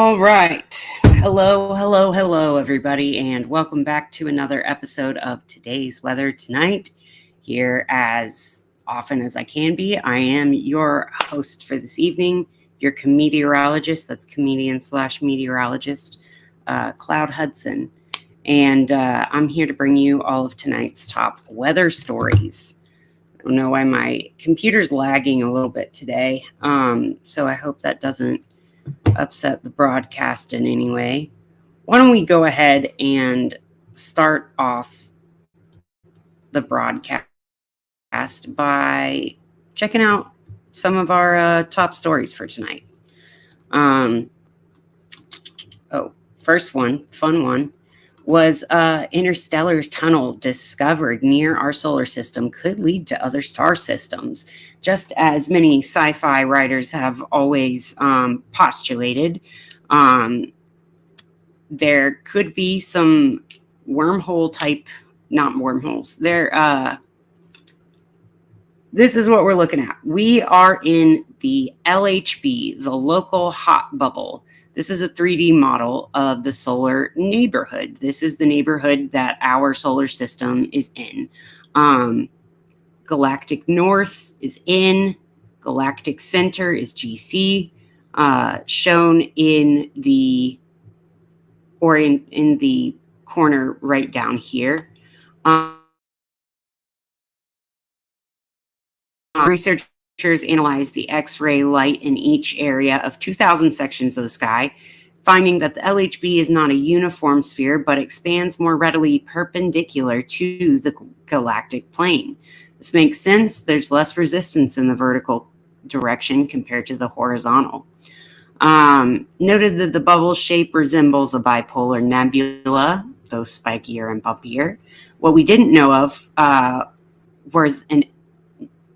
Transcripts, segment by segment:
All right. Hello, everybody, and welcome back to another episode of Today's Weather Tonight. Here, as often as I can be, I am your host for this evening, your meteorologist, that's comedian/meteorologist, Cloud Hudson. And I'm here to bring you all of tonight's top weather stories. I don't know why my computer's lagging a little bit today, so I hope that doesn't upset the broadcast in any way. Why don't we go ahead and start off the broadcast by checking out some of our top stories for tonight. First one, fun one, was interstellar tunnel discovered near our solar system could lead to other star systems, just as many sci-fi writers have always postulated. There could be some wormhole type, not wormholes. This is what we're looking at. We are in the LHB, the local hot bubble. This is a 3D model of the solar neighborhood. This is the neighborhood that our solar system is in. Galactic North is in. Galactic Center is GC. Shown in the corner right down here. Researchers analyzed the X-ray light in each area of 2,000 sections of the sky, finding that the LHB is not a uniform sphere, but expands more readily perpendicular to the galactic plane. This makes sense. There's less resistance in the vertical direction compared to the horizontal. Noted that the bubble shape resembles a bipolar nebula, though spikier and bumpier. What we didn't know of was an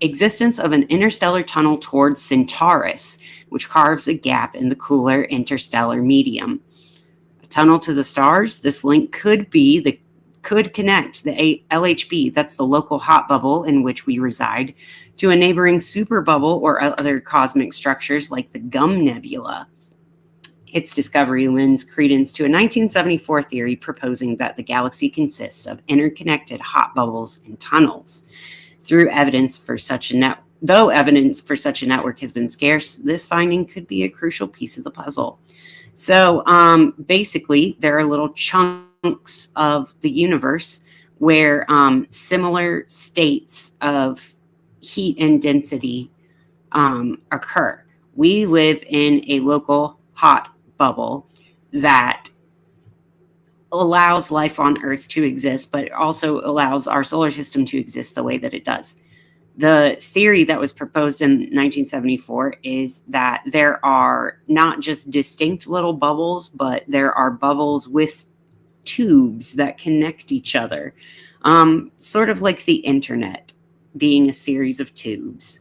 existence of an interstellar tunnel towards Centaurus, which carves a gap in the cooler interstellar medium. A tunnel to the stars, this link could connect the LHB, that's the local hot bubble in which we reside, to a neighboring superbubble or other cosmic structures like the Gum Nebula. Its discovery lends credence to a 1974 theory proposing that the galaxy consists of interconnected hot bubbles and tunnels. Though evidence for such a network has been scarce, this finding could be a crucial piece of the puzzle. So basically, there are little chunks of the universe where similar states of heat and density occur. We live in a local hot bubble that allows life on Earth to exist, but also allows our solar system to exist the way that it does. The theory that was proposed in 1974 is that there are not just distinct little bubbles, but there are bubbles with tubes that connect each other, sort of like the internet being a series of tubes.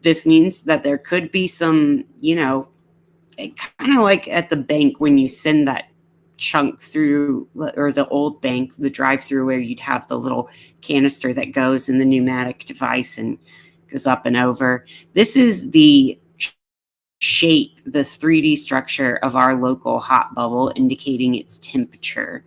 This means that there could be some, kind of like at the bank when you send that chunk through, or the old bank, the drive-through where you'd have the little canister that goes in the pneumatic device and goes up and over. This is the shape, the 3D structure of our local hot bubble, indicating its temperature.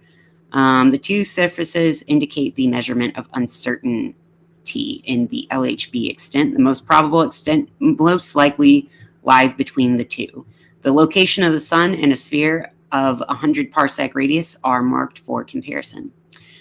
The two surfaces indicate the measurement of uncertainty in the LHB extent. The most probable extent most likely lies between the two. The location of the sun and a sphere of 100 parsec radius are marked for comparison.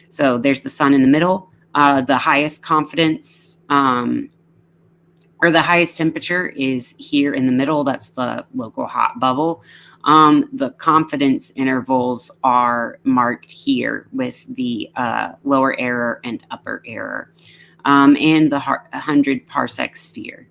So there's the sun in the middle. The highest confidence or the highest temperature is here in the middle. That's the local hot bubble. The confidence intervals are marked here with the lower error and upper error, and the 100 parsec sphere.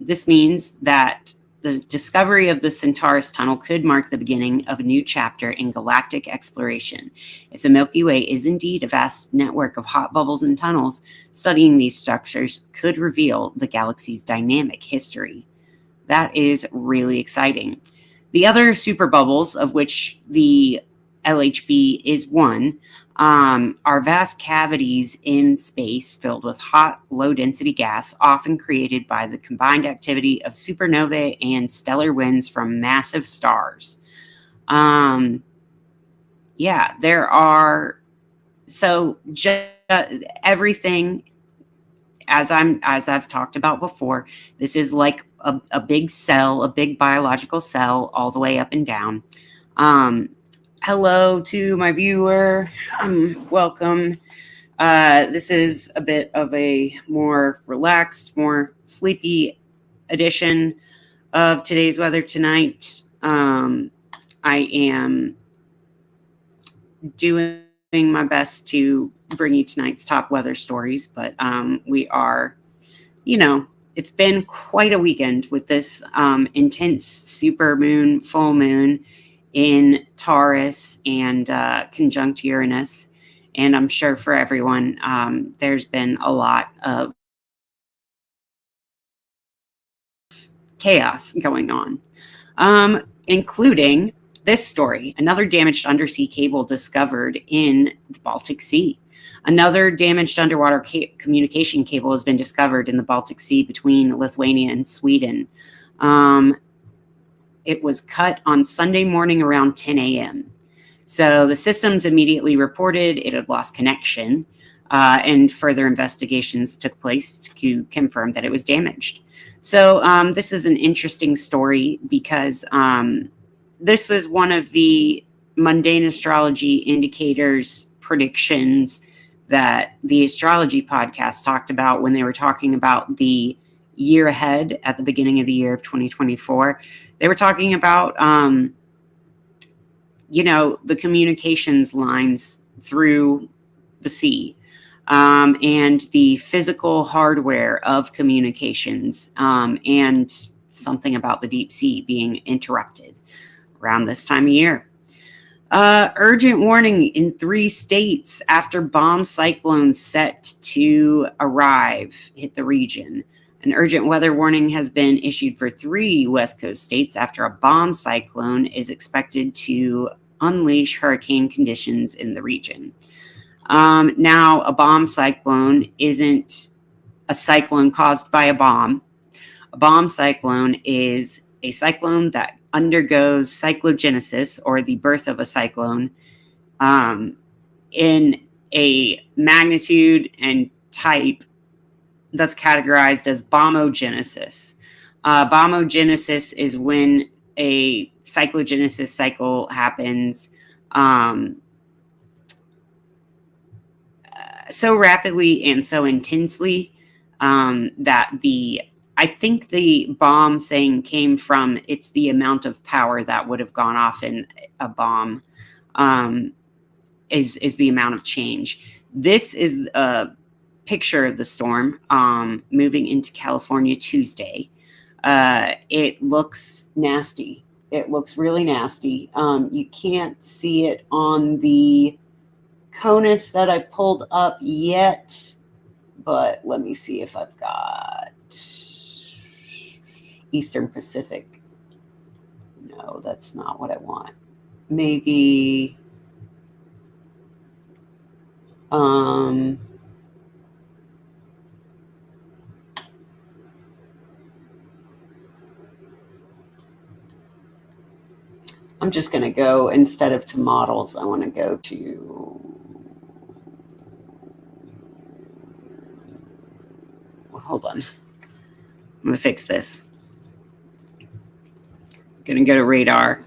This means that the discovery of the Centaurus tunnel could mark the beginning of a new chapter in galactic exploration. If the Milky Way is indeed a vast network of hot bubbles and tunnels, studying these structures could reveal the galaxy's dynamic history. That is really exciting. The other super bubbles, of which the LHB is one, Are vast cavities in space filled with hot, low-density gas, often created by the combined activity of supernovae and stellar winds from massive stars. Yeah, there are. So just everything, as I've talked about before, this is like a big cell, a big biological cell, all the way up and down. Hello to my viewer. Welcome. This is a bit of a more relaxed, more sleepy edition of Today's Weather Tonight. I am doing my best to bring you tonight's top weather stories, but we are, it's been quite a weekend with this intense super moon, full moon in Taurus and conjunct Uranus. And I'm sure for everyone, there's been a lot of chaos going on, including this story. Another damaged undersea cable discovered in the Baltic Sea. Another damaged underwater communication cable has been discovered in the Baltic Sea between Lithuania and Sweden. It was cut on Sunday morning around 10 a.m. So the systems immediately reported it had lost connection, and further investigations took place to confirm that it was damaged. So this is an interesting story because this was one of the mundane astrology indicators predictions that the astrology podcast talked about when they were talking about the year ahead at the beginning of the year of 2024. They were talking about, the communications lines through the sea, and the physical hardware of communications, and something about the deep sea being interrupted around this time of year. Urgent warning in 3 states after bomb cyclone set to arrive hit the region. An urgent weather warning has been issued for 3 West Coast states after a bomb cyclone is expected to unleash hurricane conditions in the region. Now, a bomb cyclone isn't a cyclone caused by a bomb. A bomb cyclone is a cyclone that undergoes cyclogenesis, or the birth of a cyclone, in a magnitude and type that's categorized as bombogenesis. Bombogenesis is when a cyclogenesis cycle happens so rapidly and so intensely that I think the bomb thing came from, it's the amount of power that would have gone off in a bomb is the amount of change. This is a picture of the storm moving into California Tuesday. It looks nasty. It looks really nasty. You can't see it on the CONUS that I pulled up yet, but let me see if I've got Eastern Pacific. No, that's not what I want. Maybe I'm just going to go, instead of to models, I want to go to, hold on. I'm going to fix this. Going to go to radar.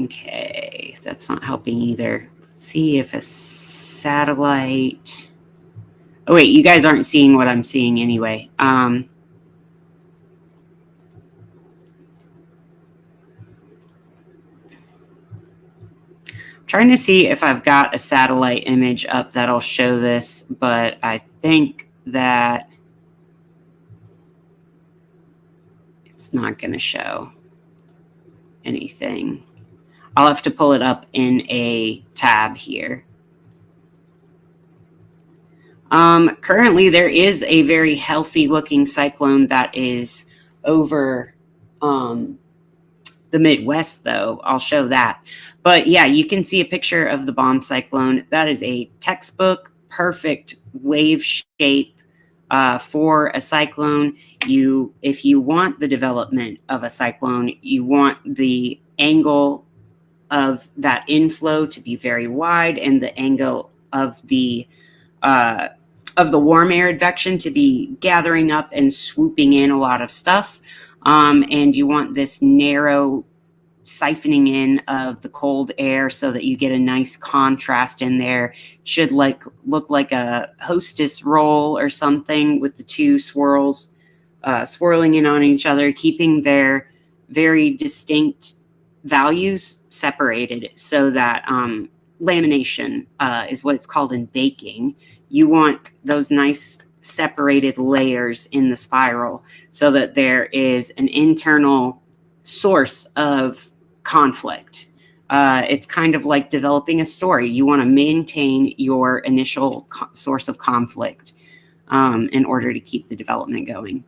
Okay, that's not helping either. Let's see if a satellite. Oh wait, you guys aren't seeing what I'm seeing anyway. Trying to see if I've got a satellite image up that'll show this, but I think that it's not going to show anything. I'll have to pull it up in a tab here. Currently, there is a very healthy looking cyclone that is over the Midwest, though. I'll show that. But yeah, you can see a picture of the bomb cyclone. That is a textbook perfect wave shape for a cyclone. If you want the development of a cyclone, you want the angle of that inflow to be very wide and the angle of the warm air advection to be gathering up and swooping in a lot of stuff. And you want this narrow siphoning in of the cold air so that you get a nice contrast in there. Should look like a hostess roll or something with the two swirls swirling in on each other, keeping their very distinct values separated so that lamination is what it's called in baking. You want those nice separated layers in the spiral so that there is an internal source of conflict. It's kind of like developing a story. You want to maintain your initial source of conflict in order to keep the development going.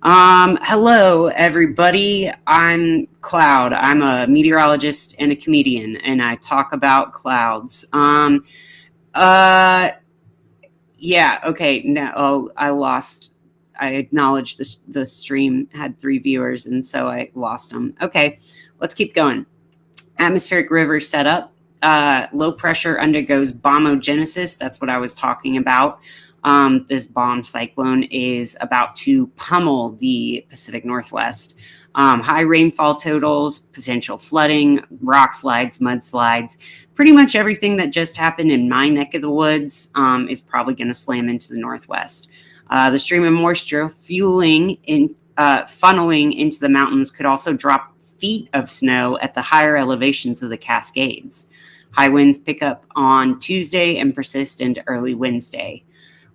Hello, everybody. I'm Cloud. I'm a meteorologist and a comedian, and I talk about clouds. Yeah, okay. Now, I acknowledged the stream had 3 viewers, and so I lost them. Okay, let's keep going. Atmospheric river setup. Low pressure undergoes bombogenesis. That's what I was talking about. This bomb cyclone is about to pummel the Pacific Northwest. High rainfall totals, potential flooding, rock slides, mudslides. Pretty much everything that just happened in my neck of the woods is probably going to slam into the Northwest. The stream of moisture funneling into the mountains could also drop feet of snow at the higher elevations of the Cascades. High winds pick up on Tuesday and persist into early Wednesday.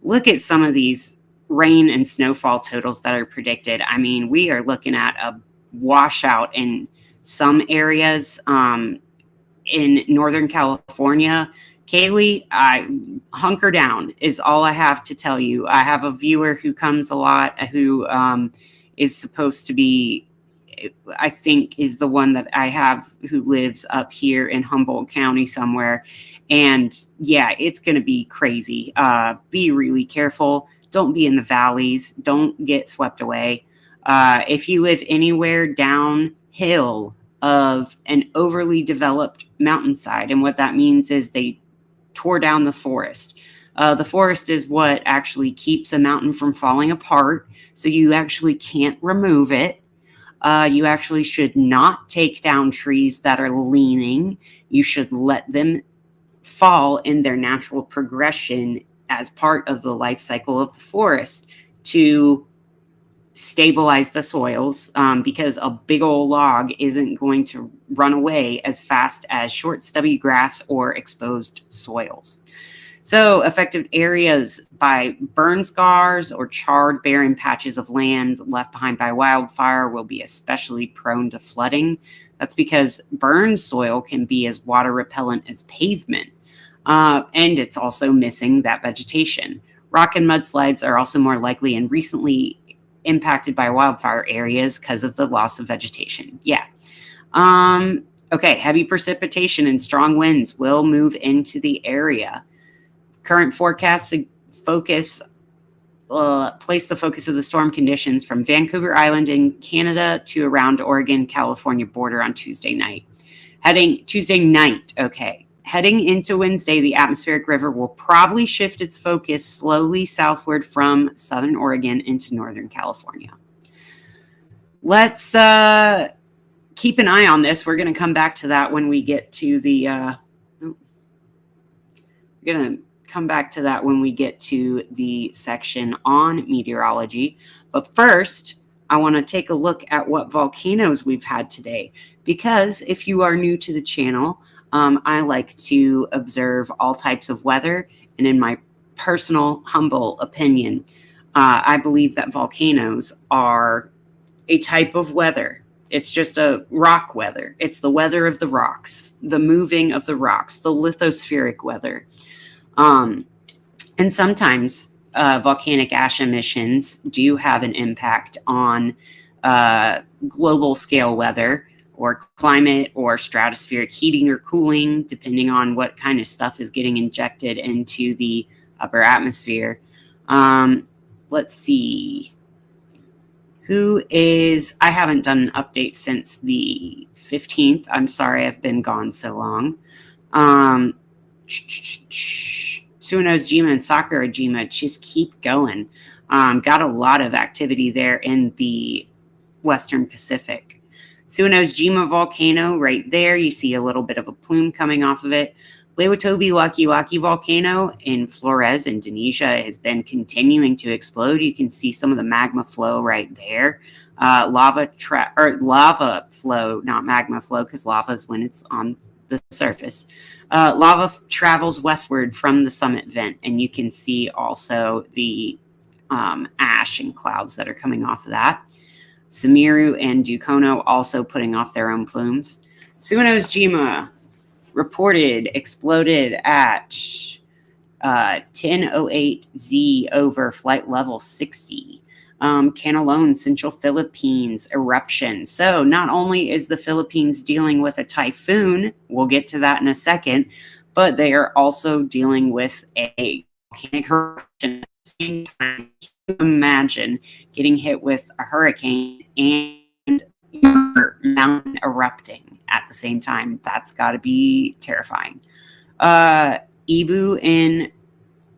Look at some of these rain and snowfall totals that are predicted. I mean, we are looking at a washout in some areas in Northern California. Kaylee, hunker down is all I have to tell you. I have a viewer who comes a lot who is supposed to be, I think, is the one that I have who lives up here in Humboldt County somewhere. And yeah, it's going to be crazy. Be really careful. Don't be in the valleys. Don't get swept away. If you live anywhere downhill of an overly developed mountainside, and what that means is they tore down the forest. The forest is what actually keeps a mountain from falling apart. So you actually can't remove it. You actually should not take down trees that are leaning. You should let them fall in their natural progression as part of the life cycle of the forest to stabilize the soils, because a big old log isn't going to run away as fast as short stubby grass or exposed soils. So affected areas by burn scars or charred barren patches of land left behind by wildfire will be especially prone to flooding. That's because burned soil can be as water repellent as pavement. And it's also missing that vegetation. Rock and mudslides are also more likely in recently impacted by wildfire areas because of the loss of vegetation. Yeah. Okay, heavy precipitation and strong winds will move into the area. Current forecasts place the focus of the storm conditions from Vancouver Island in Canada to around Oregon, California border on Tuesday night. Heading into Wednesday, the atmospheric river will probably shift its focus slowly southward from southern Oregon into northern California. Let's keep an eye on this. We're going to come back to that when we get to the section on meteorology. But first, I want to take a look at what volcanoes we've had today. Because if you are new to the channel, I like to observe all types of weather. And in my personal, humble opinion, I believe that volcanoes are a type of weather. It's just a rock weather. It's the weather of the rocks, the moving of the rocks, the lithospheric weather. And sometimes volcanic ash emissions do have an impact on global scale weather. or climate or stratospheric heating or cooling, depending on what kind of stuff is getting injected into the upper atmosphere. Let's see. I haven't done an update since the 15th. I'm sorry, I've been gone so long. Suno's Jima and Sakura Jima just keep going. Got a lot of activity there in the Western Pacific. Suno's Jima volcano right there. You see a little bit of a plume coming off of it. Lewatobi Laki Laki volcano in Flores, Indonesia, has been continuing to explode. You can see some of the magma flow right there. Lava flow, not magma flow, because lava is when it's on the surface. Lava travels westward from the summit vent, and you can see also the ash and clouds that are coming off of that. Sumeru and Dukono also putting off their own plumes. Suno's Jima reported exploded at 10:08 Z over flight level 60. Canalone, Central Philippines eruption. So not only is the Philippines dealing with a typhoon, we'll get to that in a second, but they are also dealing with a volcanic eruption at the same time. Can you imagine getting hit with a hurricane and your mountain erupting at the same time? That's got to be terrifying. Ibu in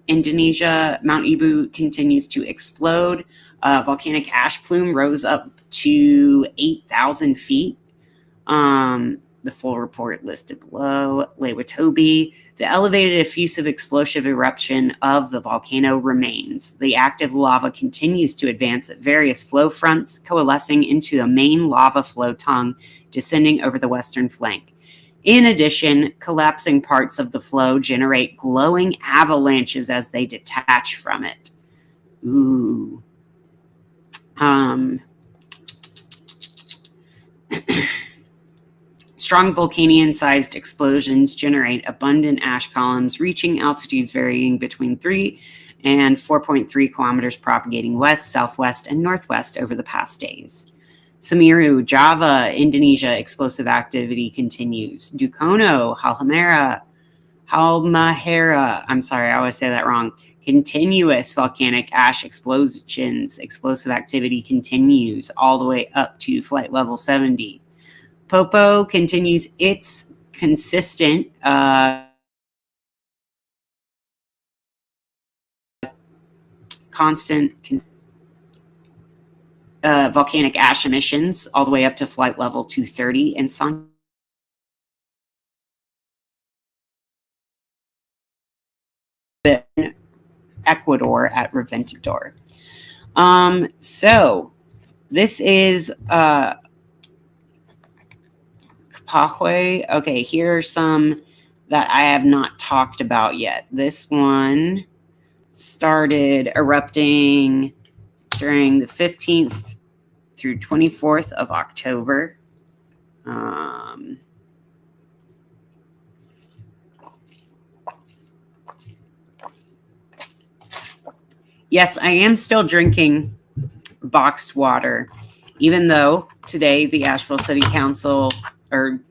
Indonesia, Mount Ibu continues to explode. Volcanic ash plume rose up to 8,000 feet. The full report listed below. Lewatobi, the elevated effusive explosive eruption of the volcano remains. The active lava continues to advance at various flow fronts, coalescing into a main lava flow tongue descending over the western flank. In addition, collapsing parts of the flow generate glowing avalanches as they detach from it. Ooh. Strong Vulcanian-sized explosions generate abundant ash columns, reaching altitudes varying between 3 and 4.3 kilometers, propagating west, southwest, and northwest over the past days. Semeru, Java, Indonesia, explosive activity continues. Dukono, Halmahera, I'm sorry, I always say that wrong. Continuous volcanic ash explosions, explosive activity continues all the way up to flight level 70. Popo continues its consistent volcanic ash emissions all the way up to flight level 230, and San Ecuador at Reventador. So this is Kapahue. Okay, here are some that I have not talked about yet. This one started erupting during the 15th through 24th of October. Yes, I am still drinking boxed water, even though today the Asheville City Council or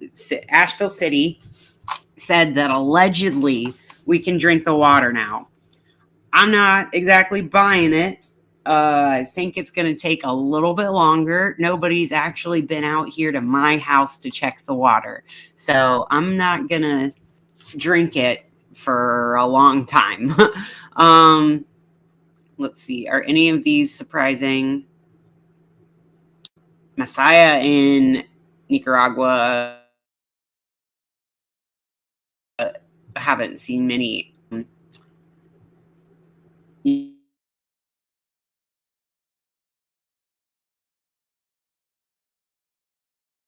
Asheville City said that allegedly we can drink the water now. I'm not exactly buying it. I think it's going to take a little bit longer. Nobody's actually been out here to my house to check the water. So I'm not going to drink it for a long time. Let's see. Are any of these surprising? Messiah in Nicaragua. Haven't seen many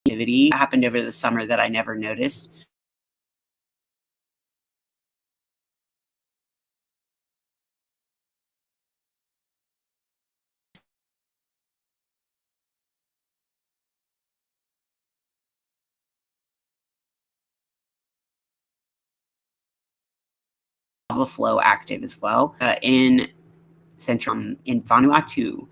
activity happened over the summer that I never noticed. Lava flow active as well in Central in Vanuatu.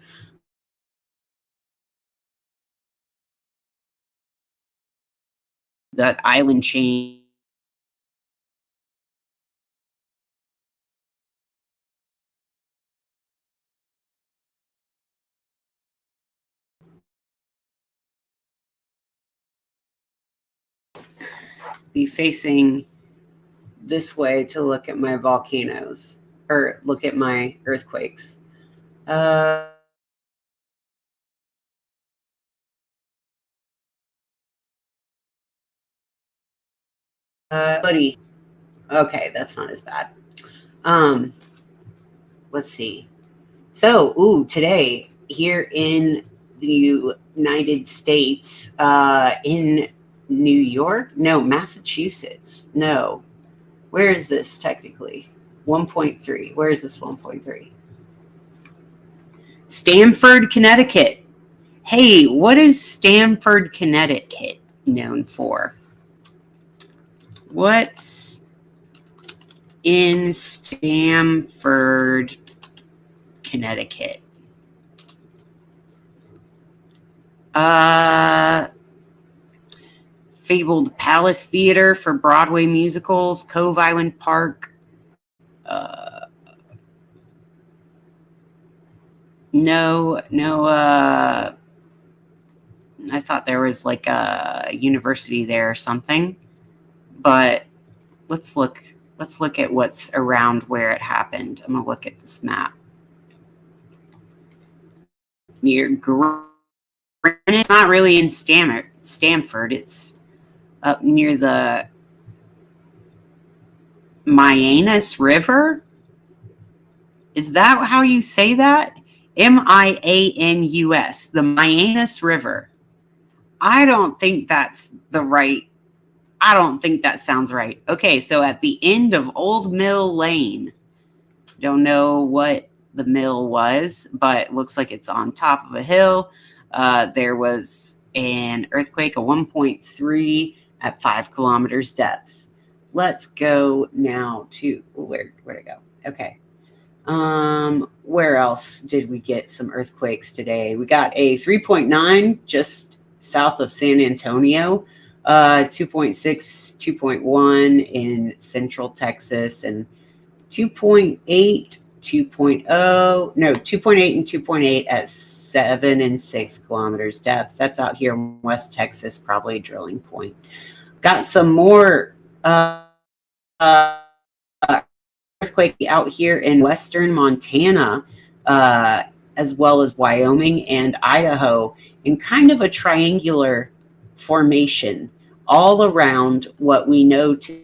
that island chain be facing this way to look at my volcanoes or look at my earthquakes. Buddy. Okay, that's not as bad. Let's see. So, today here in the United States, in New York, no, Massachusetts, no. Where is this technically? 1.3. Where is this 1.3? Stamford, Connecticut. Hey, what is Stamford, Connecticut known for? What's in Stamford, Connecticut? Fabled Palace Theater for Broadway musicals, Cove Island Park. No, I thought there was like a university there or something, but let's look at what's around where it happened. I'm gonna look at this map. Near it's not really in Stamford. It's up near the Mianus River. Is that how you say that? Mianus, the Mianus River. I don't think that sounds right. Okay, so at the end of Old Mill Lane, don't know what the mill was, but it looks like it's on top of a hill. There was an earthquake, a 1.3 at 5 kilometers depth. Let's go now to where'd it go? Okay. Where else did we get some earthquakes today? We got a 3.9 just south of San Antonio, 2.6, 2.1 in Central Texas, and 2.8, 2.0, no, 2.8 and 2.8 at 7 and 6 kilometers depth. That's out here in West Texas, probably a drilling point. Got some more earthquake out here in western Montana, as well as Wyoming and Idaho, in kind of a triangular formation all around what we know to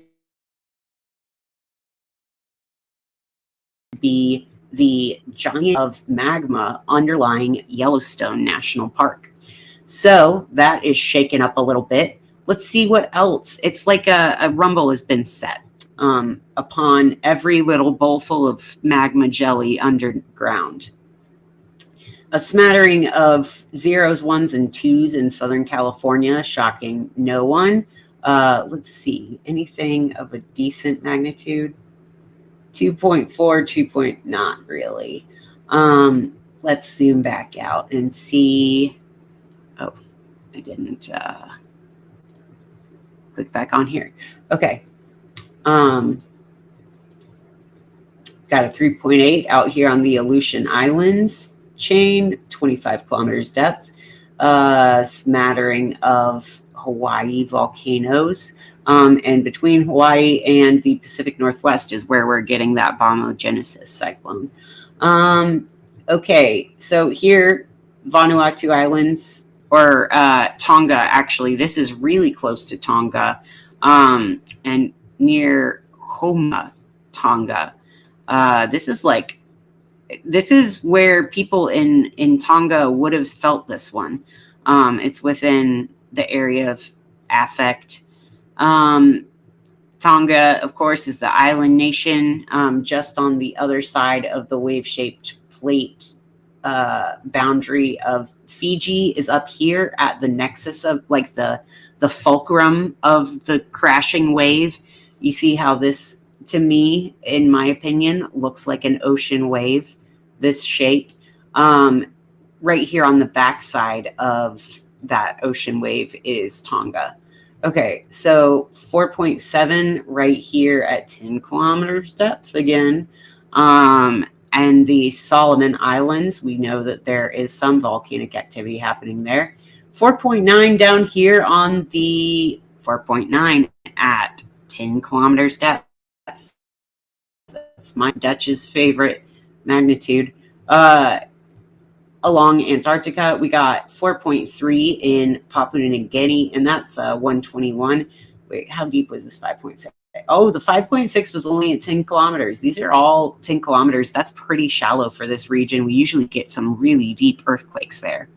be the giant of magma underlying Yellowstone National Park. So that is shaken up a little bit. Let's see what else. It's like a rumble has been set upon every little bowlful of magma jelly underground. A smattering of zeros, ones, and twos in Southern California, shocking no one. Let's see, anything of a decent magnitude? 2.4, 2. Not really. Let's zoom back out and see. Oh, I didn't click back on here. Okay. Got a 3.8 out here on the Aleutian Islands chain, 25 kilometers depth. Smattering of Hawaii volcanoes. And between Hawaii and the Pacific Northwest is where we're getting that bombogenesis cyclone. Okay, so here, Vanuatu Islands, or Tonga, actually. This is really close to Tonga, and near Homa, Tonga. This is where people in Tonga would have felt this one. It's within the area of affect. Tonga, of course, is the island nation, just on the other side of the wave-shaped plate boundary of Fiji is up here at the nexus of like the fulcrum of the crashing wave. You see how this, to me, in my opinion, looks like an ocean wave, this shape. Right here on the backside of that ocean wave is Tonga. Okay, so 4.7 right here at 10 kilometers depth again. And the Solomon Islands, we know that there is some volcanic activity happening there. 4.9 down here on the 4.9 at 10 kilometers depth. That's my Dutch's favorite magnitude. Along Antarctica, we got 4.3 in Papua New Guinea, and that's 121. Wait, how deep was this 5.6? Oh, the 5.6 was only at 10 kilometers. These are all 10 kilometers. That's pretty shallow for this region. We usually get some really deep earthquakes there.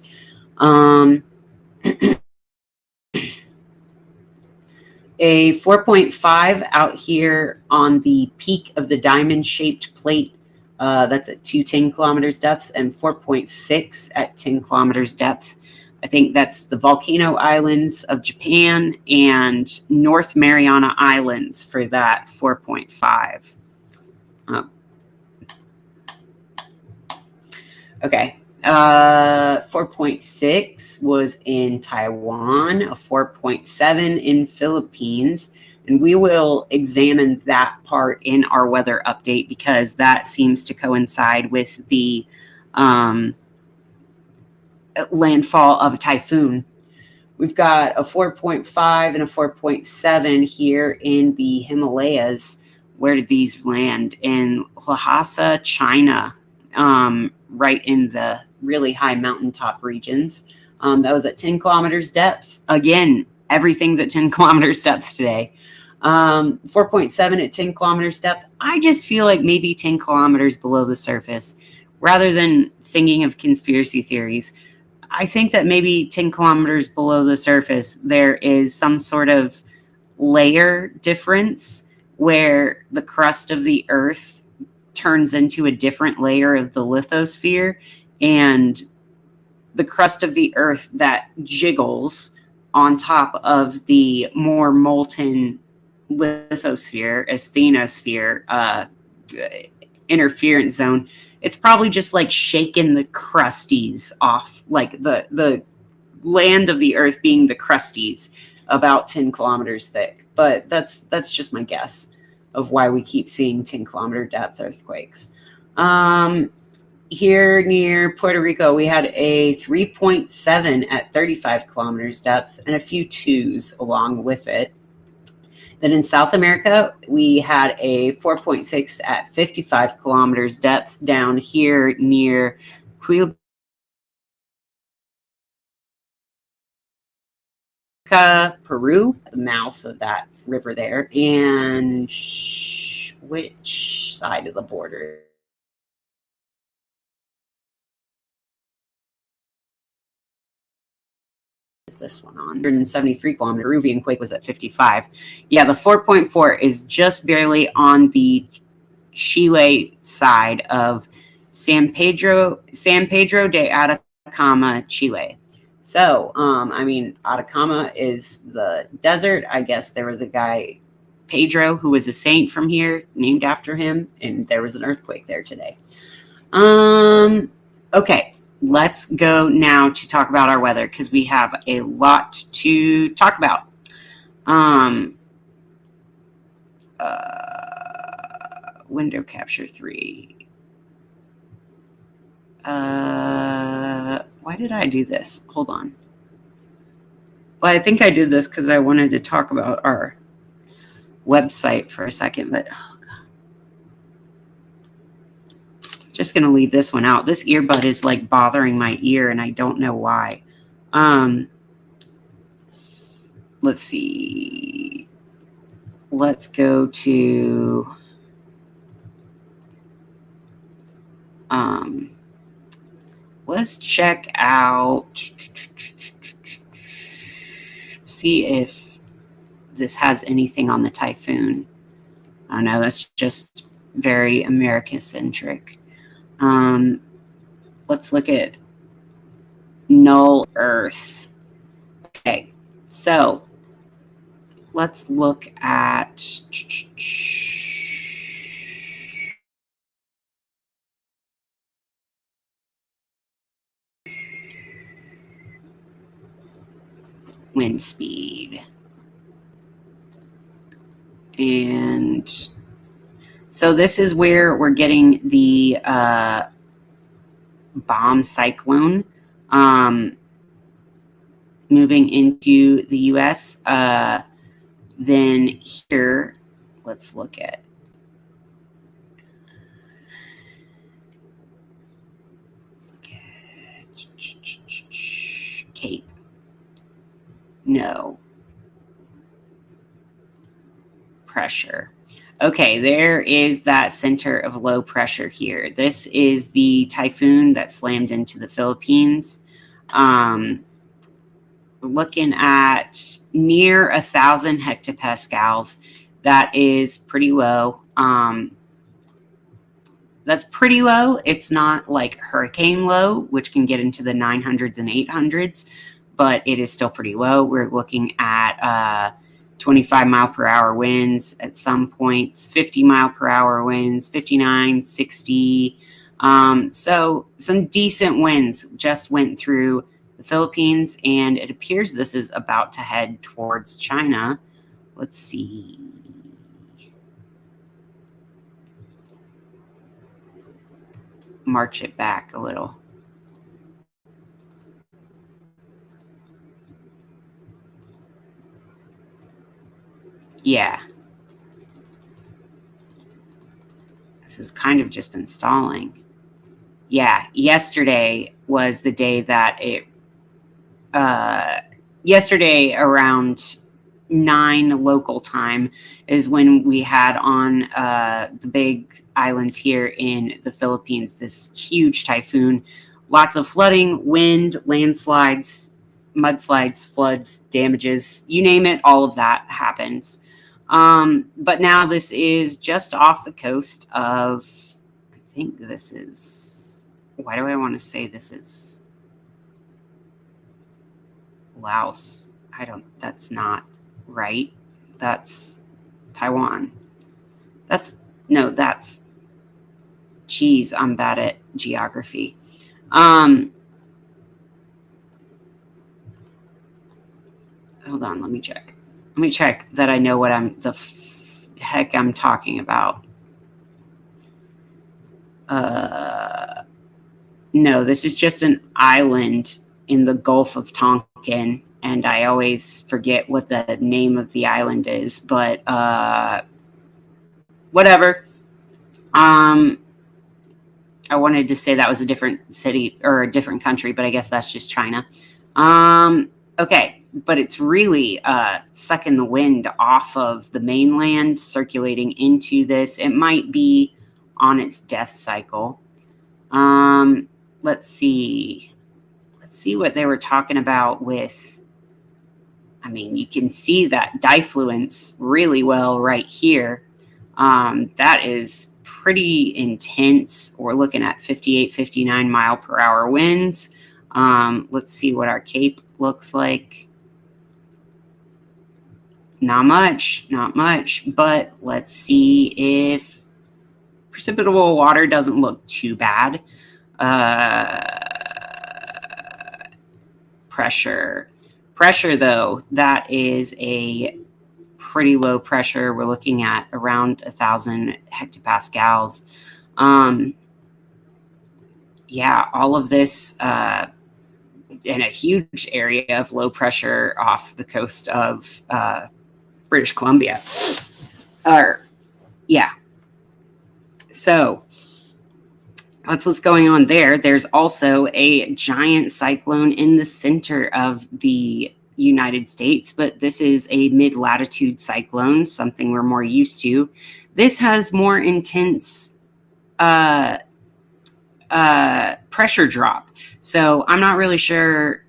A 4.5 out here on the peak of the diamond-shaped plate. That's at 10 kilometers depth, and 4.6 at 10 kilometers depth. I think that's the Volcano Islands of Japan and North Mariana Islands for that 4.5. Okay. 4.6 was in Taiwan, a 4.7 in Philippines, and we will examine that part in our weather update because that seems to coincide with the landfall of a typhoon. We've got a 4.5 and a 4.7 here in the Himalayas. Where did these land? In Lhasa, China, right in the really high mountaintop regions. That was at 10 kilometers depth. Again, everything's at 10 kilometers depth today. 4.7 at 10 kilometers depth. I just feel like maybe 10 kilometers below the surface, rather than thinking of conspiracy theories. I think that maybe 10 kilometers below the surface, there is some sort of layer difference where the crust of the Earth turns into a different layer of the lithosphere, and the crust of the Earth that jiggles on top of the more molten lithosphere, asthenosphere, interference zone. It's probably just like shaking the crusties off, like the land of the Earth being the crusties, about 10 kilometers thick. But that's just my guess of why we keep seeing 10 kilometer depth earthquakes. Here near Puerto Rico, we had a 3.7 at 35 kilometers depth and a few 2s along with it. Then in South America, we had a 4.6 at 55 kilometers depth down here near Peru, the mouth of that river there. And which side of the border is this one on? 173 kilometer Peruvian quake was at 55. Yeah, the 4.4 is just barely on the Chile side of San Pedro de Atacama, Chile. So, I mean, Atacama is the desert. I guess there was a guy, Pedro, who was a saint from here, named after him, and there was an earthquake there today. Okay, let's go now to talk about our weather because we have a lot to talk about. Window capture 3. Why did I do this? Hold on. Well, I think I did this because I wanted to talk about our website for a second, but oh God. Just going to leave this one out. This earbud is like bothering my ear and I don't know why. Let's see. Let's go to let's check out, see if this has anything on the typhoon. I know that's just very America-centric. Let's look at null Earth. Okay, so let's look at wind speed. And so this is where we're getting the bomb cyclone moving into the U.S. Then here, let's look at Cape. No. Pressure. Okay, there is that center of low pressure here. This is the typhoon that slammed into the Philippines. Looking at near 1,000 hectopascals. That is pretty low. That's pretty low. It's not like hurricane low, which can get into the 900s and 800s, but it is still pretty low. We're looking at 25 mile per hour winds at some points, 50 mile per hour winds, 59, 60. So some decent winds just went through the Philippines, and it appears this is about to head towards China. Let's see. March it back a little. Yeah. This has kind of just been stalling. Yeah, yesterday was the day that it, yesterday around 9 local time is when we had on the big islands here in the Philippines this huge typhoon. Lots of flooding, wind, landslides, mudslides, floods, damages, you name it, all of that happens. But now this is just off the coast of, I think this is, why do I want to say this is Laos? That's not right. That's Taiwan. Geez, I'm bad at geography. Hold on, let me check. Let me check that I know what heck I'm talking about. No, this is just an island in the Gulf of Tonkin, and I always forget what the name of the island is, but whatever. I wanted to say that was a different city or a different country, but I guess that's just China. Okay, but it's really sucking the wind off of the mainland, circulating into this. It might be on its death cycle. Let's see what they were talking about with, I mean, you can see that difluence really well right here. That is pretty intense. We're looking at 58, 59 mile per hour winds. Let's see what our Cape looks like. Not much, but let's see if precipitable water doesn't look too bad. Pressure, though, that is a pretty low pressure. We're looking at around 1,000 hectopascals. Yeah, all of this in a huge area of low pressure off the coast of British Columbia. Yeah. So that's what's going on there. There's also a giant cyclone in the center of the United States, but this is a mid-latitude cyclone, something we're more used to. This has more intense pressure drop. So I'm not really sure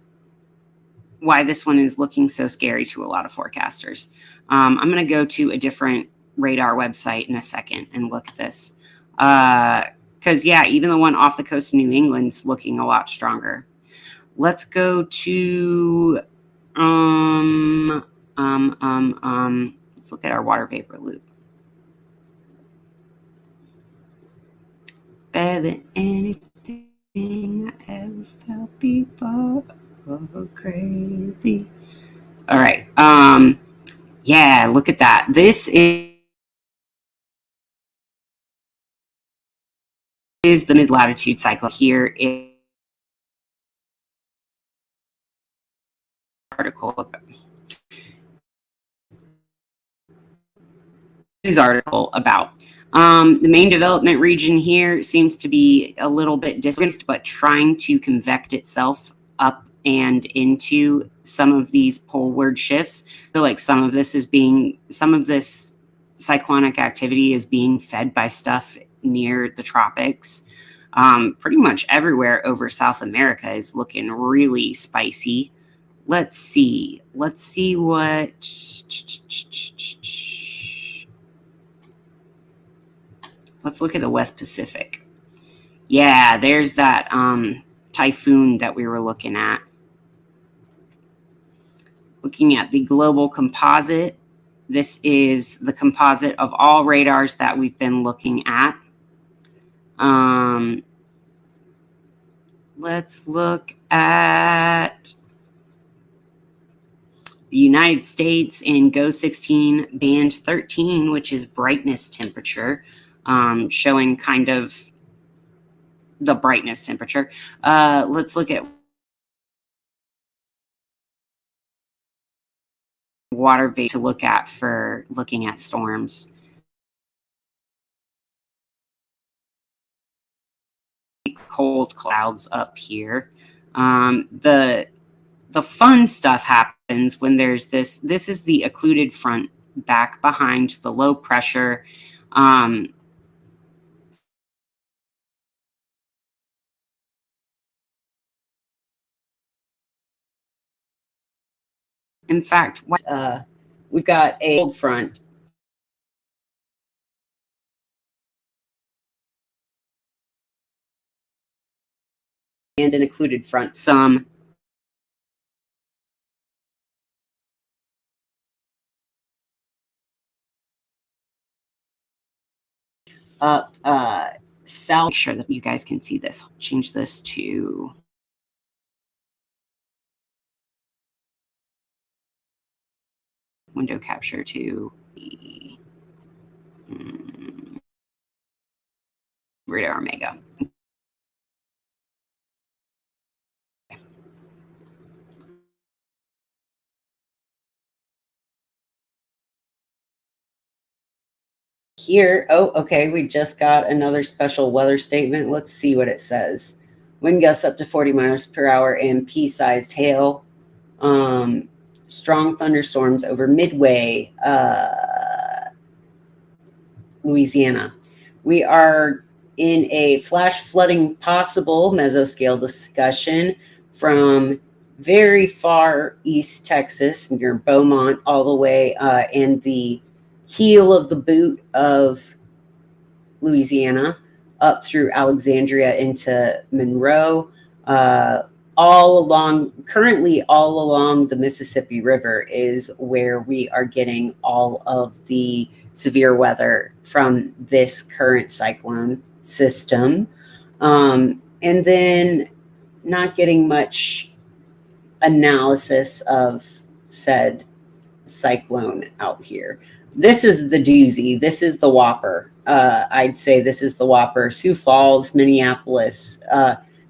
why this one is looking so scary to a lot of forecasters. I'm going to go to a different radar website in a second and look at this. Because, yeah, even the one off the coast of New England's looking a lot stronger. Let's go to, let's look at our water vapor loop. Better than anything I ever felt before. Oh, crazy. All right. Yeah, look at that. This is the mid-latitude cyclone. Here is article news article about. The main development region here seems to be a little bit distanced, but trying to convect itself up and into some of these poleward shifts. So like some of this cyclonic activity is being fed by stuff near the tropics. Pretty much everywhere over South America is looking really spicy. Let's see what, let's look at the West Pacific. Yeah, there's that typhoon that we were looking at. Looking at the global composite. This is the composite of all radars that we've been looking at. Let's look at the United States in GO16 band 13, which is brightness temperature, showing kind of the brightness temperature. Let's look at water vapor to look at for looking at storms. Cold clouds up here. The fun stuff happens when there's this is the occluded front back behind the low pressure. In fact, we've got a cold front and an occluded front. Some south. Make sure that you guys can see this. Change this to window capture to the radar Omega. Here, oh, okay, we just got another special weather statement. Let's see what it says. Wind gusts up to 40 miles per hour and pea-sized hail. Strong thunderstorms over Midway, Louisiana. We are in a flash flooding possible mesoscale discussion from very far east Texas near Beaumont all the way in the heel of the boot of Louisiana up through Alexandria into Monroe, currently all along the Mississippi River is where we are getting all of the severe weather from this current cyclone system. And then not getting much analysis of said cyclone out here. This is the doozy. This is the whopper. I'd say this is the whopper. Sioux Falls, Minneapolis,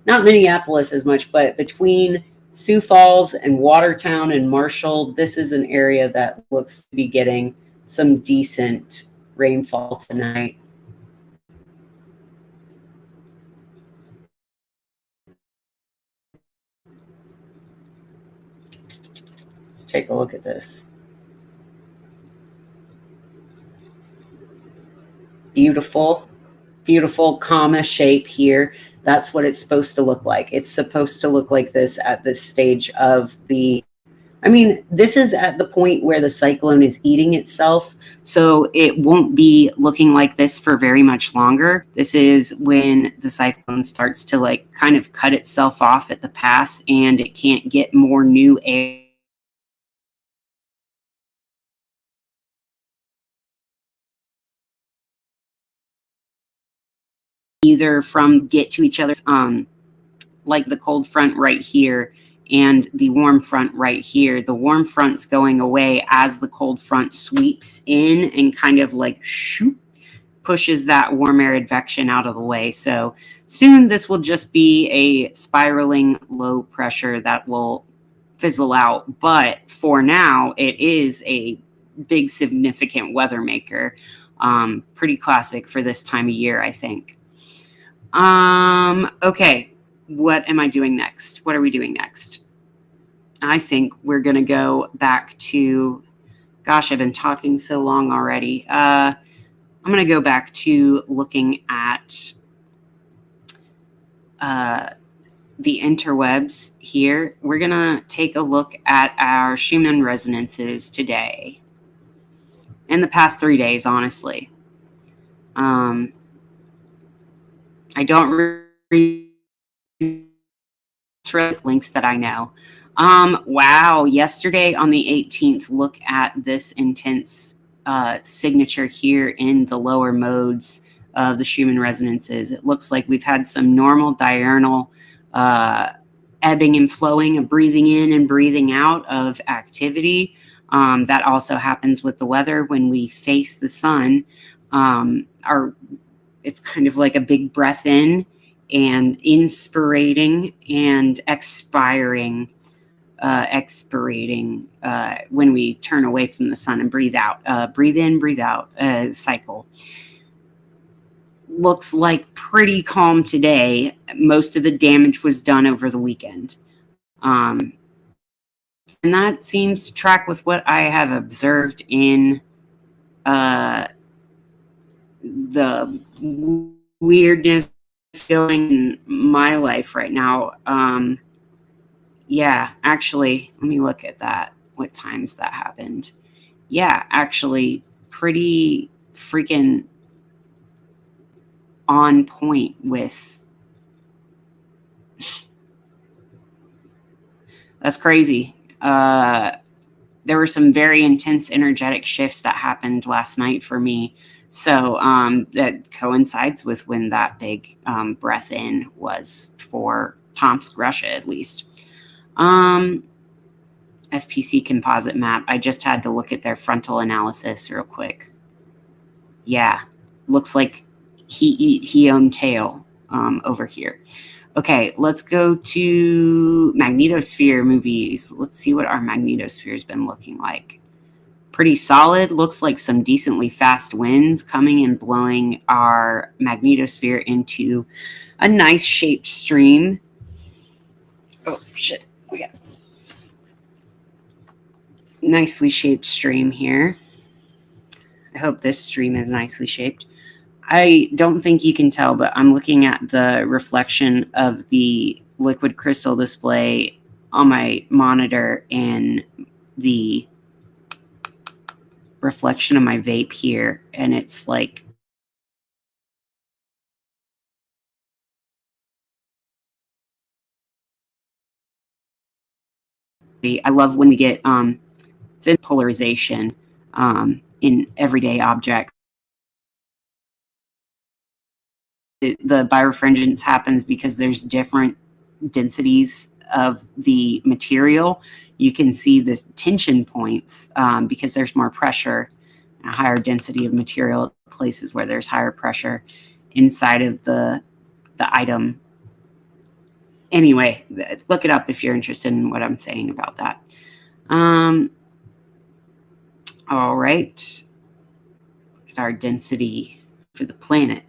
not Minneapolis as much, but between Sioux Falls and Watertown and Marshall, this is an area that looks to be getting some decent rainfall tonight. Let's take a look at this. Beautiful, beautiful comma shape here. That's what it's supposed to look like. It's supposed to look like this at this stage of this is at the point where the cyclone is eating itself. So it won't be looking like this for very much longer. This is when the cyclone starts to kind of cut itself off at the pass and it can't get more new air. Either from get to each other's, like the cold front right here and the warm front right here. The warm front's going away as the cold front sweeps in and kind of shoot pushes that warm air advection out of the way. So soon this will just be a spiraling low pressure that will fizzle out. But for now, it is a big significant weather maker. Pretty classic for this time of year, I think. Okay, what am I doing next? What are we doing next? I think we're going to go back to, gosh, I've been talking so long already. I'm going to go back to looking at the interwebs here. We're going to take a look at our Schumann resonances today and the past 3 days, honestly. I don't read links that I know. Wow, yesterday on the 18th, look at this intense signature here in the lower modes of the Schumann resonances. It looks like we've had some normal diurnal ebbing and flowing of breathing in and breathing out of activity. That also happens with the weather when we face the sun. It's kind of like a big breath in and inspirating and expirating when we turn away from the sun and breathe out. Breathe in, breathe out cycle. Looks like pretty calm today. Most of the damage was done over the weekend. And that seems to track with what I have observed in the weirdness going in my life right now. Yeah, actually, let me look at that. What times that happened. Yeah, actually, pretty freaking on point with. That's crazy. There were some very intense energetic shifts that happened last night for me. So that coincides with when that big breath in was for Tomsk, Russia, at least. SPC composite map. I just had to look at their frontal analysis real quick. Yeah, looks like he owned tail over here. Okay, let's go to magnetosphere movies. Let's see what our magnetosphere has been looking like. Pretty solid. Looks like some decently fast winds coming and blowing our magnetosphere into a nice shaped stream. Oh, shit. We got nicely shaped stream here. I hope this stream is nicely shaped. I don't think you can tell, but I'm looking at the reflection of the liquid crystal display on my monitor and the reflection of my vape here, and it's like I love when we get thin polarization in everyday objects. The birefringence happens because there's different densities of the material. You can see the tension points because there's more pressure, a higher density of material at places where there's higher pressure inside of the item. Anyway, look it up if you're interested in what I'm saying about that. All right. Look at our density for the planet.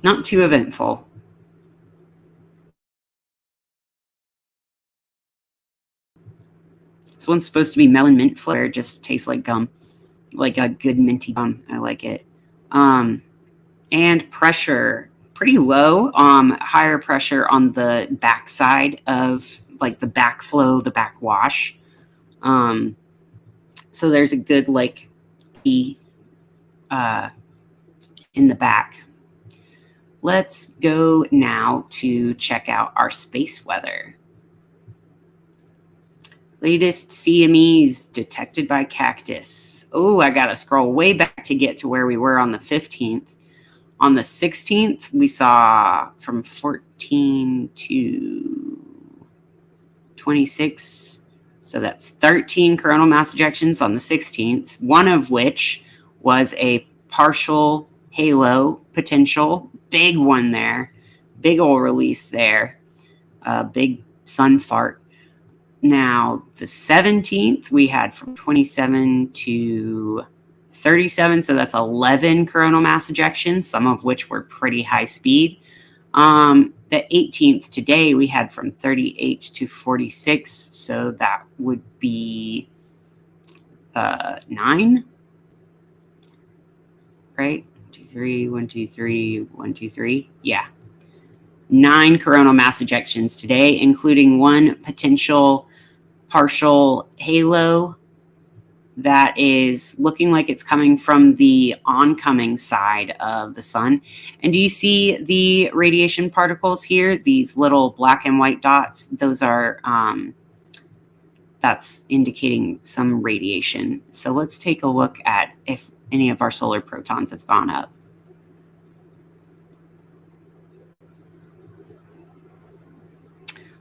Not too eventful. This one's supposed to be melon mint flavor. It just tastes like gum, like a good minty gum. I like it. And pressure, pretty low. Higher pressure on the backside of like the backflow, the backwash. So there's a good like in the back. Let's go now to check out our space weather. Latest CMEs detected by cactus. Oh, I got to scroll way back to get to where we were on the 15th. On the 16th, we saw from 14 to 26. So that's 13 coronal mass ejections on the 16th, one of which was a partial halo potential. Big one there. Big old release there. Big sun fart. Now, the 17th, we had from 27 to 37. So that's 11 coronal mass ejections, some of which were pretty high speed. The 18th today, we had from 38 to 46. So that would be 9, right? 1, 2, 3, 1, 2, 3, 1, 2, 3. Yeah. 9 coronal mass ejections today, including one potential partial halo that is looking like it's coming from the oncoming side of the sun. And do you see the radiation particles here? These little black and white dots, those are, that's indicating some radiation. So let's take a look at if any of our solar protons have gone up.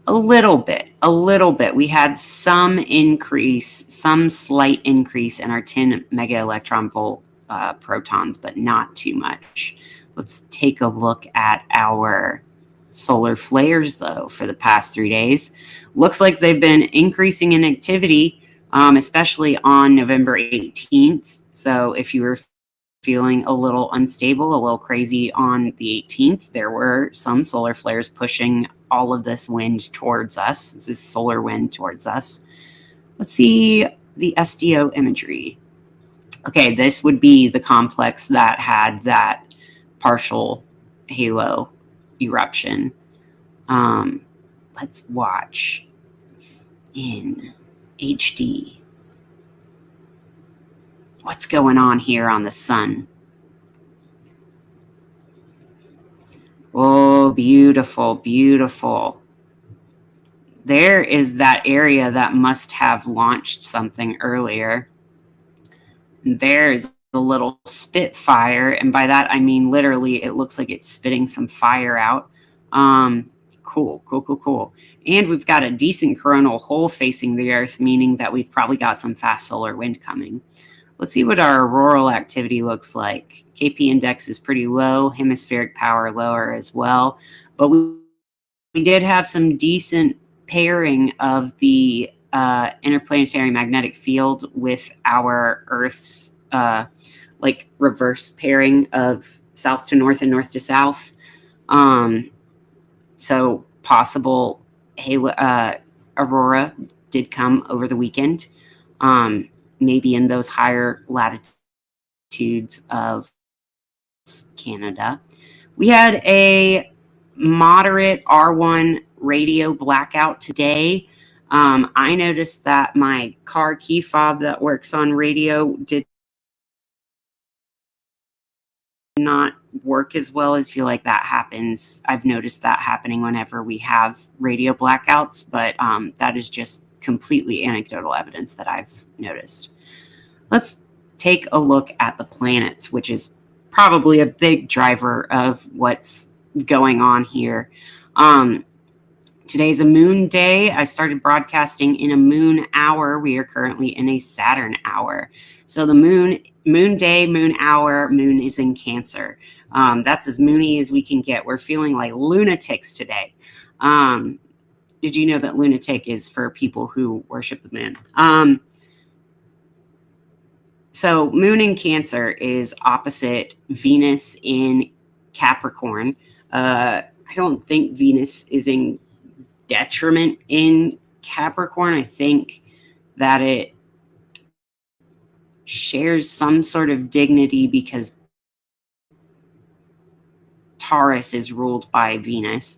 A little bit. We had some increase, some slight increase in our 10 mega electron volt protons, but not too much. Let's take a look at our solar flares, though, for the past 3 days. Looks like they've been increasing in activity, especially on November 18th. So if you were feeling a little unstable, a little crazy on the 18th, there were some solar flares pushing all of this wind towards us, this solar wind towards us. Let's see the SDO imagery. Okay, this would be the complex that had that partial halo eruption. Let's watch in HD. What's going on here on the sun? Oh, beautiful, beautiful. There is that area that must have launched something earlier. There's the little spitfire, and by that I mean literally it looks like it's spitting some fire out. Cool. And we've got a decent coronal hole facing the Earth, meaning that we've probably got some fast solar wind coming. Let's see what our auroral activity looks like. KP index is pretty low, hemispheric power lower as well. But we did have some decent pairing of the interplanetary magnetic field with our Earth's like reverse pairing of south to north and north to south. So possible aurora did come over the weekend. Maybe in those higher latitudes of Canada. We had a moderate R1 radio blackout today. I noticed that my car key fob that works on radio did not work as well. As feel like that happens. I've noticed that happening whenever we have radio blackouts, but that is just completely anecdotal evidence that I've noticed. Let's take a look at the planets, which is probably a big driver of what's going on here. Today's a moon day. I started broadcasting in a moon hour. We are currently in a Saturn hour. So the moon day, moon hour, moon is in Cancer. That's as moony as we can get. We're feeling like lunatics today. Did you know that lunatic is for people who worship the moon? So moon in Cancer is opposite Venus in Capricorn. I don't think Venus is in detriment in Capricorn. I think that it shares some sort of dignity because Taurus is ruled by Venus.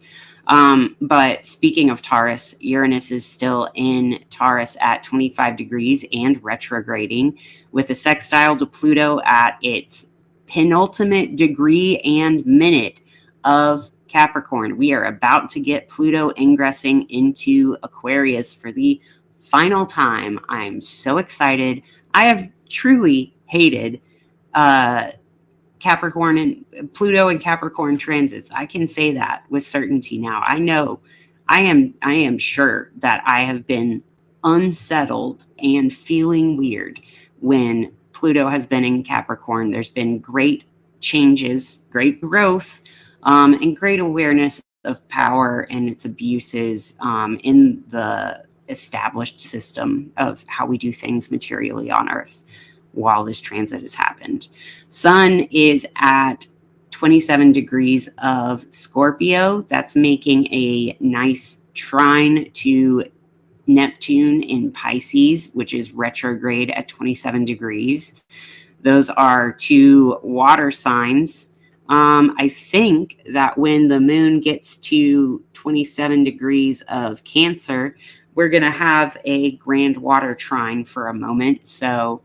But speaking of Taurus, Uranus is still in Taurus at 25 degrees and retrograding with a sextile to Pluto at its penultimate degree and minute of Capricorn. We are about to get Pluto ingressing into Aquarius for the final time. I'm so excited. I have truly hated Capricorn and Pluto and Capricorn transits. I can say that with certainty now. I know I am sure that I have been unsettled and feeling weird when Pluto has been in Capricorn. There's been great changes, great growth, and great awareness of power and its abuses in the established system of how we do things materially on Earth while this transit has happened. Sun is at 27 degrees of Scorpio. That's making a nice trine to Neptune in Pisces, which is retrograde at 27 degrees. Those are two water signs. I think that when the moon gets to 27 degrees of Cancer, we're going to have a grand water trine for a moment. So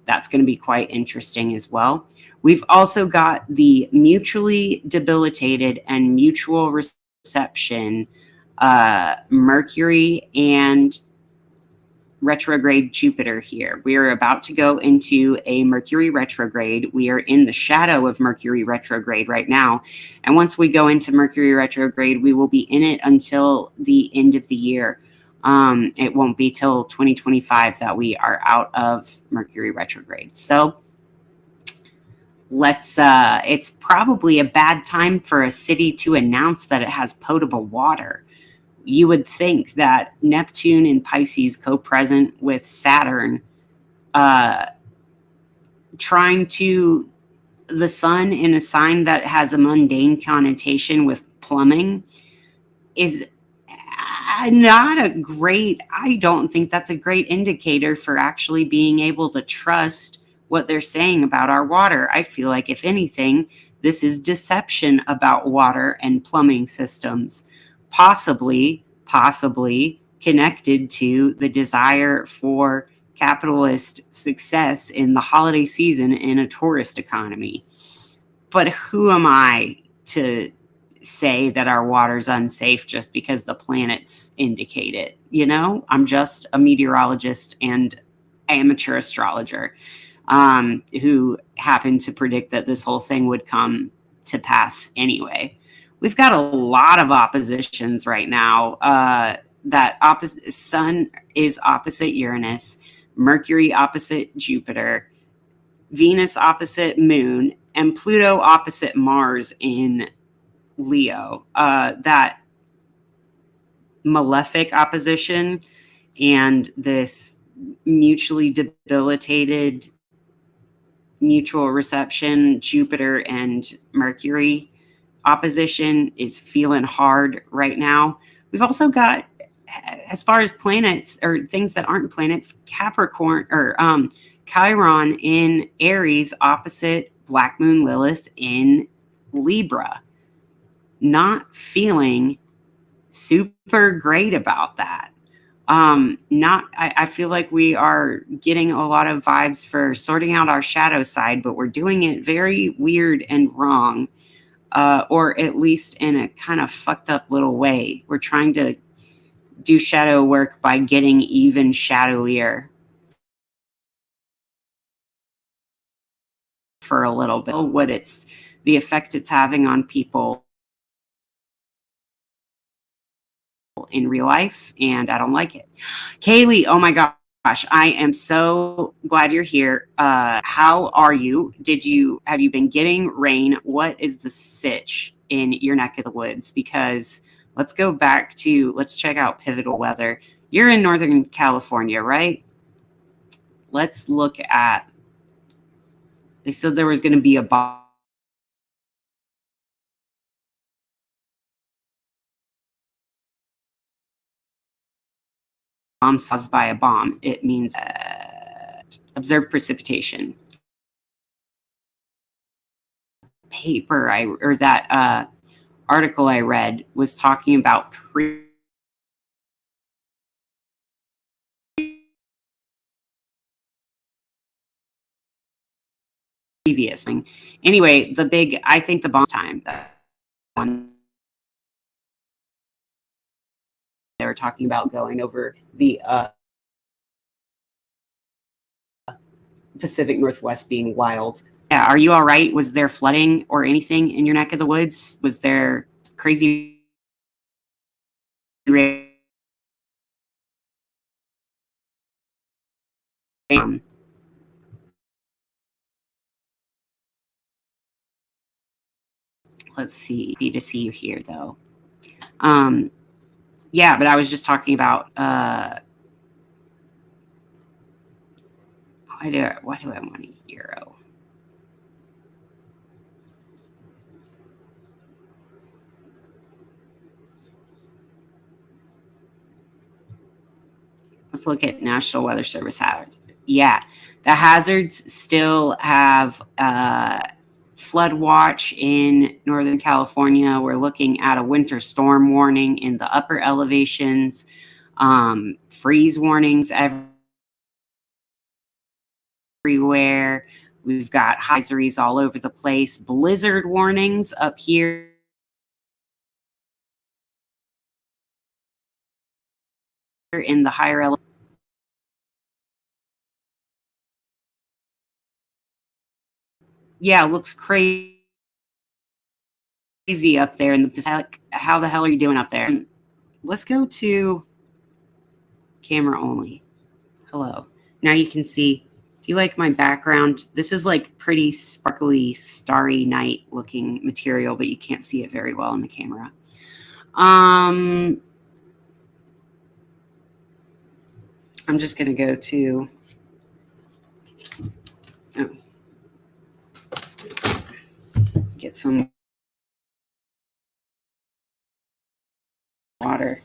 that's going to be quite interesting as well. We've also got the mutually debilitated and mutual reception Mercury and retrograde Jupiter here. We are about to go into a Mercury retrograde. We are in the shadow of Mercury retrograde right now. And once we go into Mercury retrograde, we will be in it until the end of the year. It won't be till 2025 that we are out of Mercury retrograde. So it's probably a bad time for a city to announce that it has potable water. You would think that Neptune in Pisces co-present with Saturn, trying to the sun in a sign that has a mundane connotation with plumbing is not a great, I don't think that's a great indicator for actually being able to trust what they're saying about our water. I feel like, if anything, this is deception about water and plumbing systems, possibly connected to the desire for capitalist success in the holiday season in a tourist economy. But who am I to say that our water's unsafe just because the planets indicate it? You know, I'm just a meteorologist and amateur astrologer who happened to predict that this whole thing would come to pass anyway. We've got a lot of oppositions right now. That Sun is opposite Uranus, Mercury opposite Jupiter, Venus opposite Moon, and Pluto opposite Mars in Leo. That malefic opposition and this mutually debilitated mutual reception, Jupiter and Mercury opposition, is feeling hard right now. We've also got, as far as planets or things that aren't planets, Capricorn or Chiron in Aries opposite Black Moon Lilith in Libra. Not feeling super great about that. I feel like we are getting a lot of vibes for sorting out our shadow side, but we're doing it very weird and wrong, or at least in a kind of fucked up little way. We're trying to do shadow work by getting even shadowier for a little bit. The effect it's having on people in real life, and I don't like it. Kaylee, oh my gosh, I am so glad you're here. How are you? Have you been getting rain? What is the sitch in your neck of the woods? Because let's check out Pivotal Weather. You're in Northern California, right? Let's look at, they said there was going to be a bomb caused by a bomb. It means observed precipitation. That article I read was talking about previous. Anyway, I think the bomb time, that one they were talking about going over the Pacific Northwest being wild. Yeah, are you all right? Was there flooding or anything in your neck of the woods? Was there crazy let's see to see you here though. Yeah, but I was just talking about why do I want a euro? Let's look at National Weather Service hazards. Yeah, the hazards still have flood watch in Northern California. We're looking at a winter storm warning in the upper elevations, freeze warnings everywhere. We've got advisories all over the place, blizzard warnings up here in the higher elevations. Yeah, it looks crazy up there in the Pacific. How the hell are you doing up there? Let's go to camera only. Hello. Now you can see. Do you like my background? This is like pretty sparkly, starry night looking material, but you can't see it very well in the camera. I'm just going to go to get some water.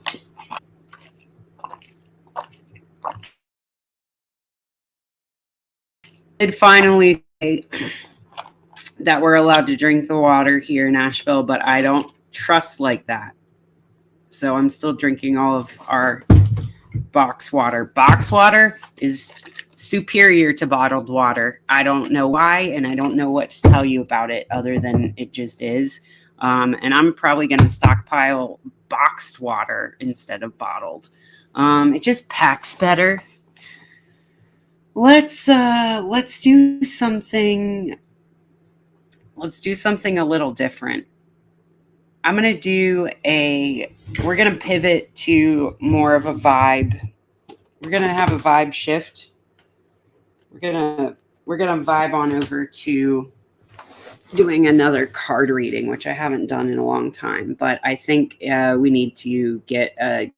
Did finally say that we're allowed to drink the water here in Asheville, but I don't trust like that. So I'm still drinking all of our box water. Box water is superior to bottled water. I don't know why, and I don't know what to tell you about it other than it just is. And I'm probably going to stockpile boxed water instead of bottled. It just packs better. Let's do something. Let's do something a little different. I'm going to do we're going to pivot to more of a vibe. We're going to have a vibe shift. We're going to vibe on over to doing another card reading, which I haven't done in a long time, but I think we need to get a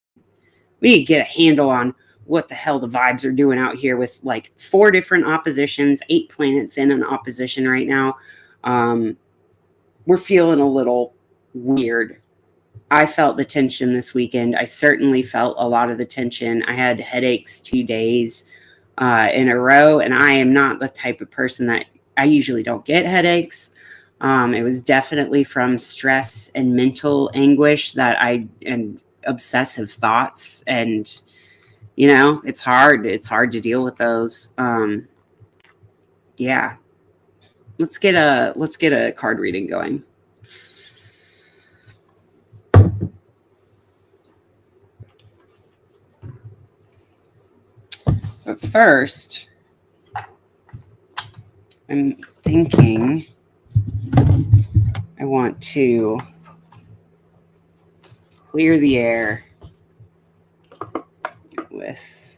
handle on what the hell the vibes are doing out here with like 4 different oppositions, 8 planets in an opposition right now. We're feeling a little weird. I felt the tension this weekend. I certainly felt a lot of the tension. I had headaches 2 days in a row, and I am not the type of person that I usually don't get headaches. It was definitely from stress and mental anguish and obsessive thoughts, and it's hard. It's hard to deal with those. Yeah, let's get a card reading going. But first, I'm thinking I want to clear the air with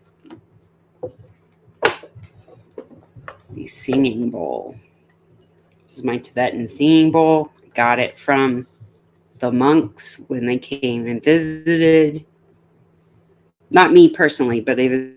the singing bowl. This is my Tibetan singing bowl. I got it from the monks when they came and visited. Not me personally, but they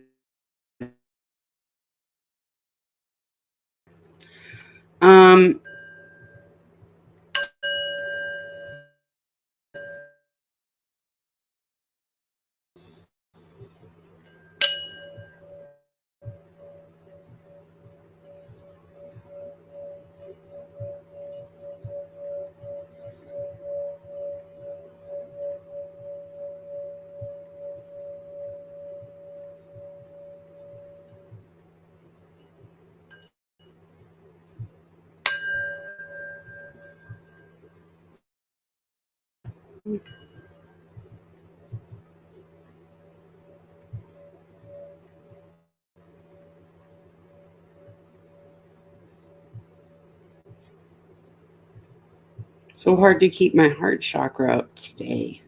so hard to keep my heart chakra up today.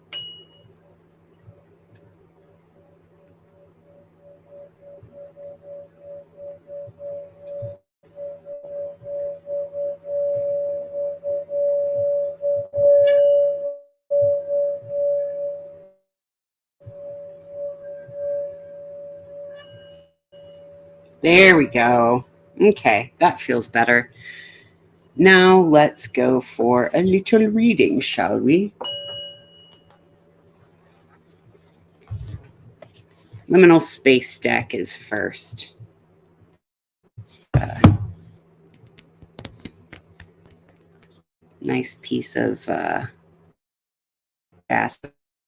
There we go. Okay, that feels better. Now let's go for a little reading, shall we? Liminal space deck is first. Nice piece of gas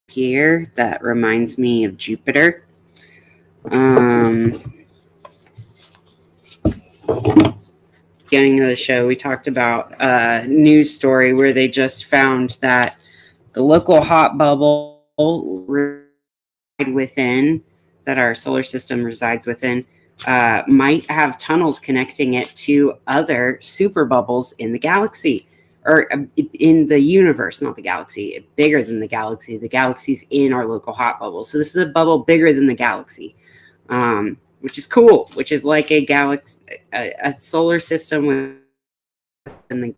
here that reminds me of Jupiter. Beginning of the show, we talked about a news story where they just found that the local hot bubble within, that our solar system resides within, might have tunnels connecting it to other super bubbles in the galaxy, or in the universe, not the galaxy, bigger than the galaxy. The galaxy's in our local hot bubble. So this is a bubble bigger than the galaxy, which is cool, which is like a galaxy, a solar system with the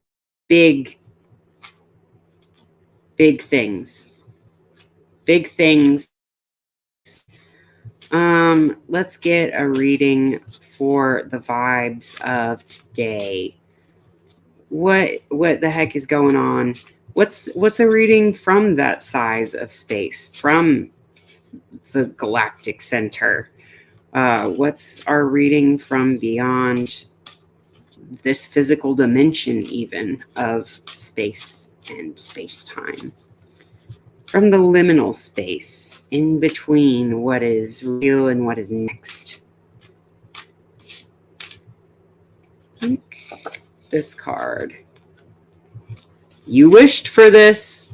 big things. Big things. Let's get a reading for the vibes of today. What the heck is going on? What's a reading from that size of space, from the galactic center? What's our reading from beyond this physical dimension, even of space and space-time? From the liminal space, in between what is real and what is next. Think this card. You wished for this.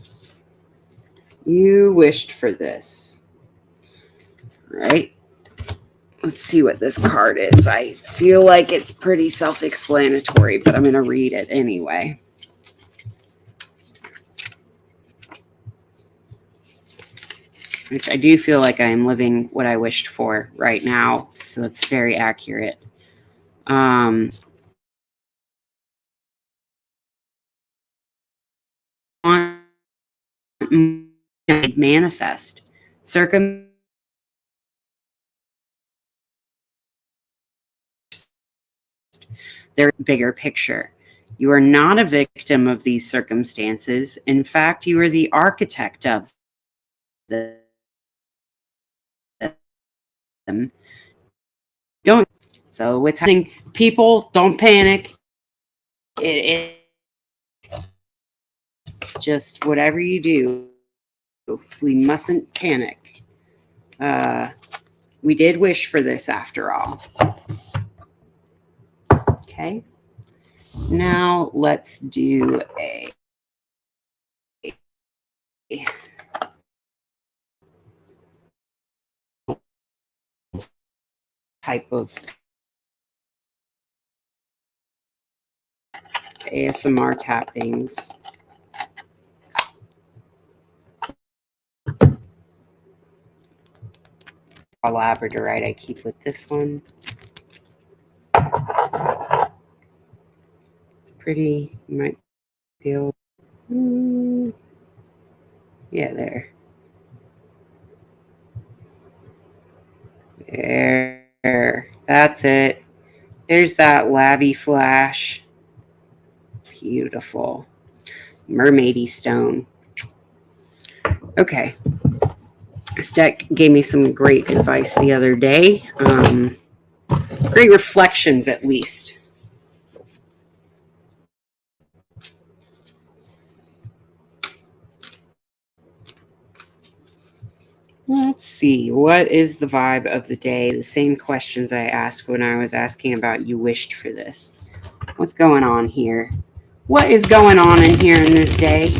You wished for this. Right? Let's see what this card is. I feel like it's pretty self-explanatory, but I'm going to read it anyway. Which I do feel like I am living what I wished for right now. So that's very accurate. Manifest. Their bigger picture. You are not a victim of these circumstances. In fact, you are the architect of them. Don't. So what's happening? People, don't panic. Just whatever you do, we mustn't panic. We did wish for this after all. Okay. Now let's do a type of ASMR tappings. Labradorite I keep with this one. It's pretty. You might feel. Yeah, there. There. That's it. There's that labby flash. Beautiful. Mermaidy stone. Okay. This deck gave me some great advice the other day. Great reflections, at least. Let's see. What is the vibe of the day? The same questions I asked when I was asking about you wished for this. What's going on here? What is going on in here in this day?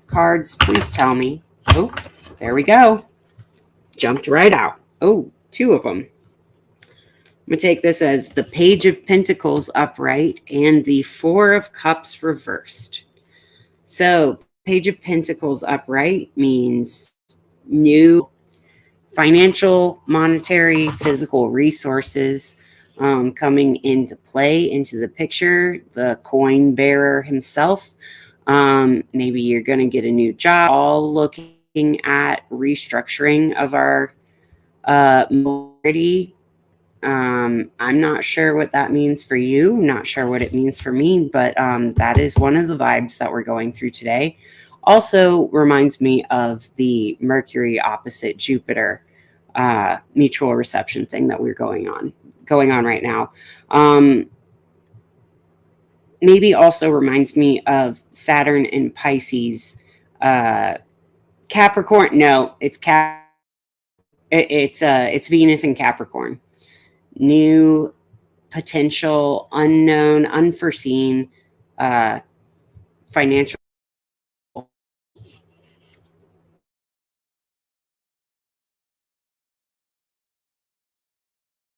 Cards, please tell me. Oh, there we go. Jumped right out. Oh, 2 of them. I'm going to take this as the Page of Pentacles upright and the 4 of Cups reversed. So, Page of Pentacles upright means new financial, monetary, physical resources coming into play, into the picture. The coin bearer himself. Maybe you're going to get a new job. All looking at restructuring of our I'm not sure what that means for you. I'm not sure what it means for me, but that is one of the vibes that we're going through today. Also reminds me of the Mercury opposite Jupiter mutual reception thing that we're going on right now. Maybe also reminds me of Saturn and Pisces. Capricorn. No, it's it's Venus in Capricorn. New potential, unknown, unforeseen financial.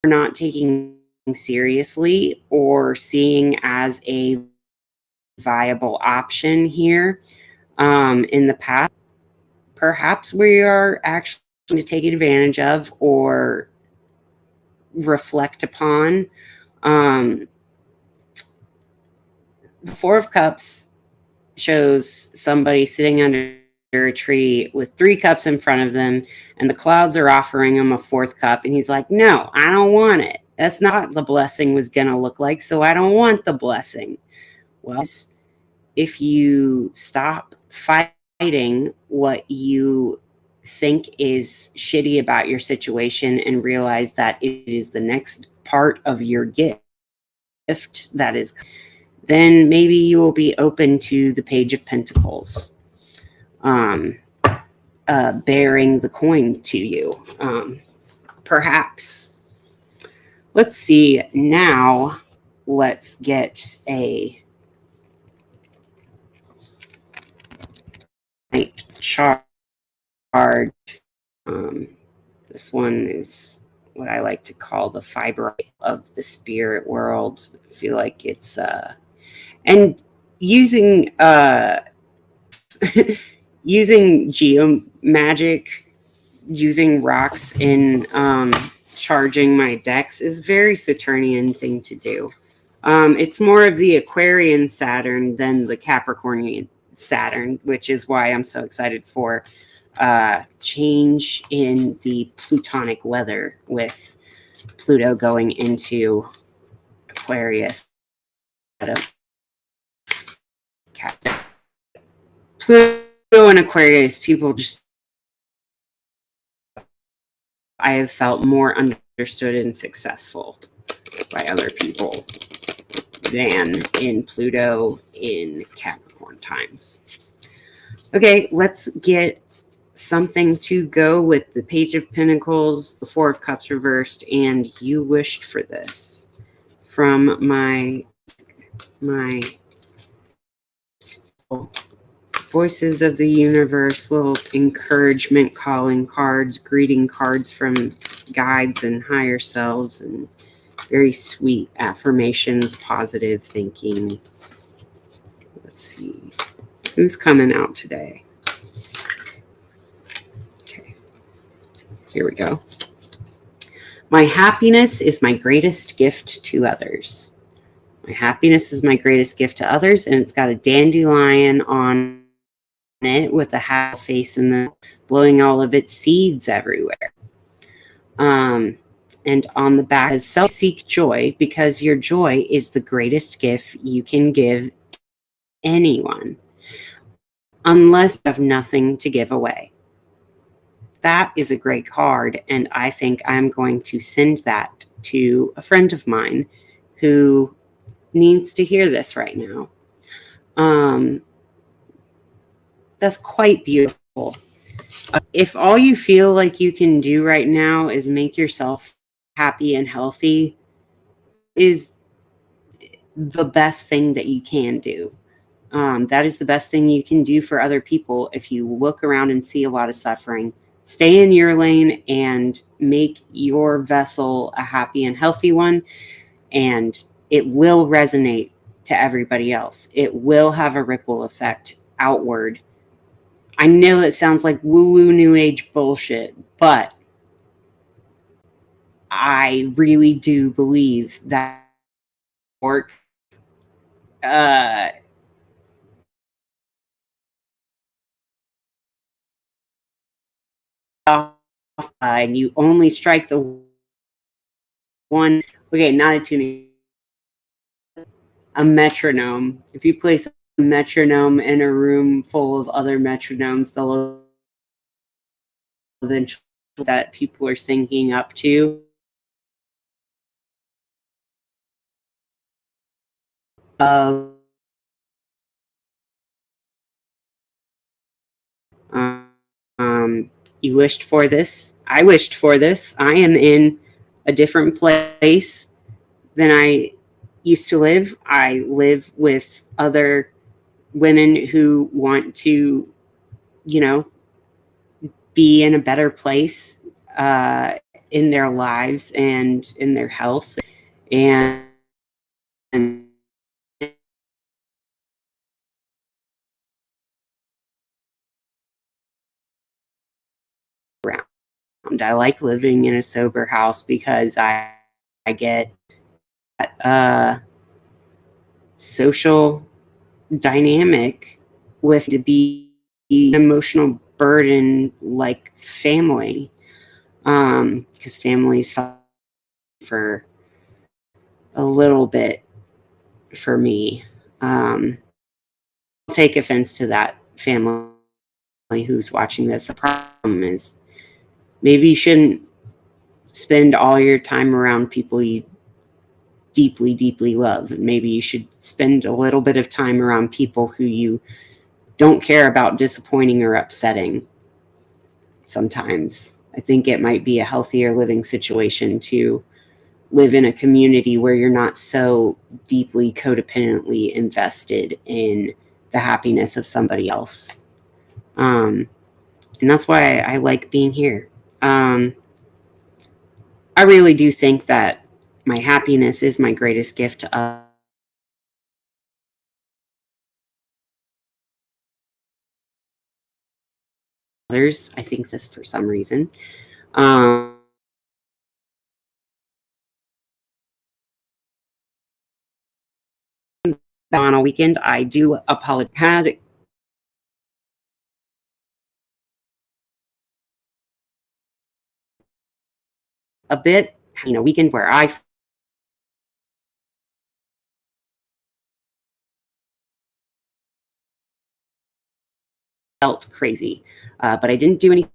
We're not taking seriously or seeing as a viable option here in the past. Perhaps we are actually to take advantage of or reflect upon. The Four of Cups shows somebody sitting under a tree with 3 cups in front of them, and the clouds are offering him a 4th cup, and he's like, no, I don't want it. That's not what the blessing was going to look like, so I don't want the blessing. Well, if you stop fighting what you think is shitty about your situation and realize that it is the next part of your gift that is, then maybe you will be open to the Page of Pentacles bearing the coin to you. Perhaps. Let's see. Now, let's get a night chart. This one is what I like to call the fiber of the spirit world. I feel like it's and using using geomagic, using rocks in charging my decks is very Saturnian thing to do. It's more of the Aquarian Saturn than the Capricornian Saturn, which is why I'm so excited for change in the Plutonic weather with Pluto going into Aquarius. Pluto and Aquarius, people just, I have felt more understood and successful by other people than in Pluto in Capricorn times. Okay, let's get something to go with the Page of Pentacles, the Four of Cups reversed, and You Wished for This from my Voices of the Universe, little encouragement calling cards, greeting cards from guides and higher selves, and very sweet affirmations, positive thinking. Let's see. Who's coming out today? Okay. Here we go. My happiness is my greatest gift to others. My happiness is my greatest gift to others, and it's got a dandelion on it with a half face and the blowing all of its seeds everywhere. And on the back is self-seek joy, because your joy is the greatest gift you can give anyone, unless you have nothing to give away. That is a great card, and I think I'm going to send that to a friend of mine who needs to hear this right now. That's quite beautiful. If all you feel like you can do right now is make yourself happy and healthy, is the best thing that you can do. That is the best thing you can do for other people. If you look around and see a lot of suffering, stay in your lane and make your vessel a happy and healthy one, and it will resonate to everybody else. It will have a ripple effect outward. I know that sounds like woo-woo new age bullshit, but I really do believe that work and you only strike the one. Okay, not a tuning. A metronome. If you place a metronome in a room full of other metronomes, they'll eventually that people are syncing up to. You wished for this. I wished for this. I am in a different place than I used to live. I live with other women who want to, you know, be in a better place in their lives and in their health. And around. I like living in a sober house because I get social dynamic with to be an emotional burden like family, because families for a little bit for me. I'll take offense to that family who's watching this. The problem is maybe you shouldn't spend all your time around people you deeply, deeply love. Maybe you should spend a little bit of time around people who you don't care about disappointing or upsetting. Sometimes I think it might be a healthier living situation to live in a community where you're not so deeply codependently invested in the happiness of somebody else. And that's why I like being here. I really do think that my happiness is my greatest gift to others. I think this for some reason. On a weekend, I do apologize. Had a bit, weekend where I felt crazy, but I didn't do anything.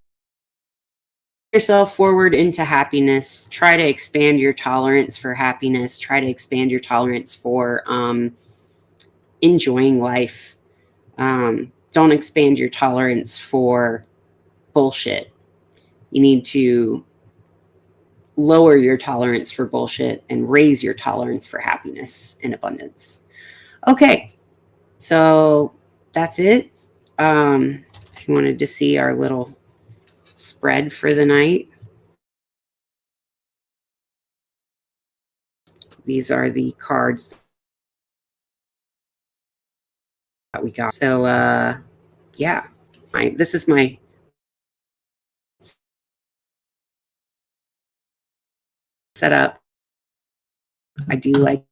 Yourself forward into happiness. Try to expand your tolerance for happiness. Try to expand your tolerance for enjoying life. Don't expand your tolerance for bullshit. You need to lower your tolerance for bullshit and raise your tolerance for happiness and abundance. Okay, so that's it. If you wanted to see our little spread for the night, these are the cards that we got. So, yeah, this is my setup. I do like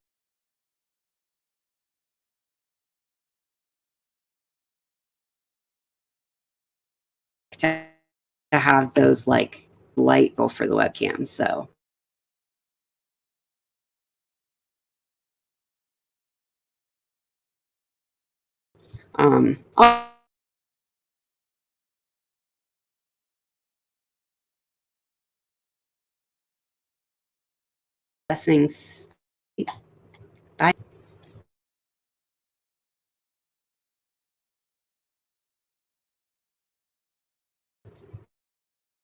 to have those like light go for the webcam. So, blessings. Bye.